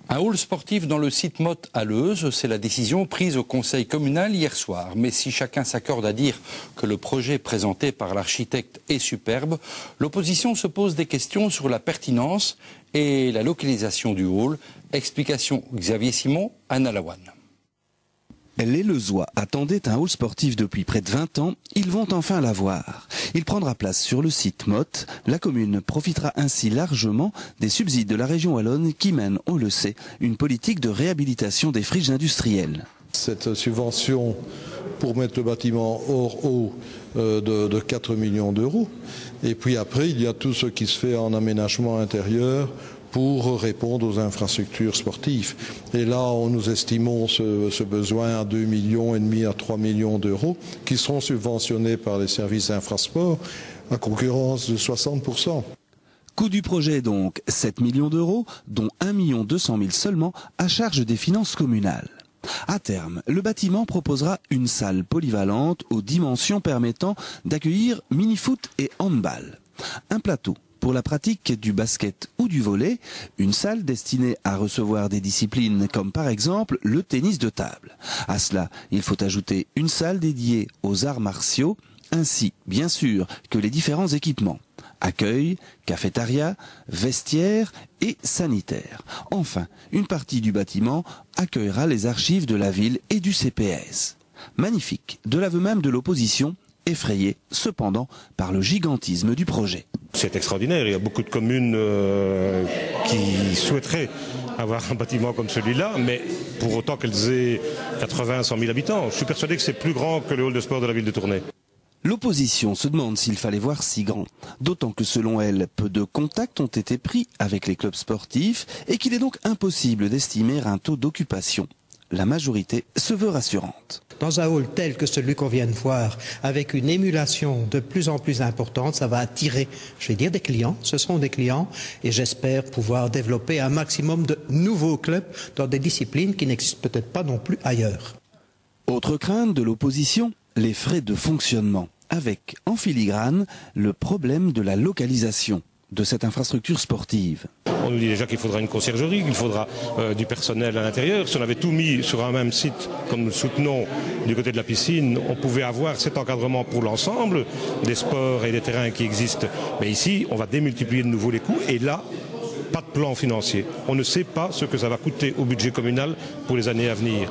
Un hall sportif dans le site Motte à Leuze, c'est la décision prise au conseil communal hier soir. Mais si chacun s'accorde à dire que le projet présenté par l'architecte est superbe, l'opposition se pose des questions sur la pertinence et la localisation du hall. Explication Xavier Simon, Anna Lawane. Les Leuzois attendaient un hall sportif depuis près de 20 ans, ils vont enfin l'avoir. Il prendra place sur le site Motte. La commune profitera ainsi largement des subsides de la région wallonne qui mène, on le sait, une politique de réhabilitation des friches industrielles. Cette subvention pour mettre le bâtiment hors eau de 4 millions d'euros. Et puis après, il y a tout ce qui se fait en aménagement intérieur pour répondre aux infrastructures sportives. Et là, nous estimons ce besoin à 2,5 millions à 3 millions d'euros qui seront subventionnés par les services d'infrasport à concurrence de 60%. Coût du projet donc 7 millions d'euros, dont 1 200 000 seulement à charge des finances communales. À terme, le bâtiment proposera une salle polyvalente aux dimensions permettant d'accueillir mini-foot et handball. Un plateau pour la pratique du basket ou du volley, une salle destinée à recevoir des disciplines comme par exemple le tennis de table. À cela, il faut ajouter une salle dédiée aux arts martiaux, ainsi bien sûr que les différents équipements. Accueil, cafétéria, vestiaire et sanitaire. Enfin, une partie du bâtiment accueillera les archives de la ville et du CPS. Magnifique, de l'aveu même de l'opposition, effrayée cependant par le gigantisme du projet. C'est extraordinaire, il y a beaucoup de communes qui souhaiteraient avoir un bâtiment comme celui-là, mais pour autant qu'elles aient 80 à 100 000 habitants. Je suis persuadé que c'est plus grand que le hall de sport de la ville de Tournai. L'opposition se demande s'il fallait voir si grand, d'autant que selon elle, peu de contacts ont été pris avec les clubs sportifs et qu'il est donc impossible d'estimer un taux d'occupation. La majorité se veut rassurante. Dans un hall tel que celui qu'on vient de voir, avec une émulation de plus en plus importante, ça va attirer, je vais dire, des clients. Ce seront des clients et j'espère pouvoir développer un maximum de nouveaux clubs dans des disciplines qui n'existent peut-être pas non plus ailleurs. Autre crainte de l'opposition, les frais de fonctionnement, avec en filigrane le problème de la localisation de cette infrastructure sportive. On nous dit déjà qu'il faudra une conciergerie, qu'il faudra du personnel à l'intérieur. Si on avait tout mis sur un même site, comme nous le soutenons du côté de la piscine, on pouvait avoir cet encadrement pour l'ensemble des sports et des terrains qui existent. Mais ici, on va démultiplier de nouveau les coûts et là, pas de plan financier. On ne sait pas ce que ça va coûter au budget communal pour les années à venir.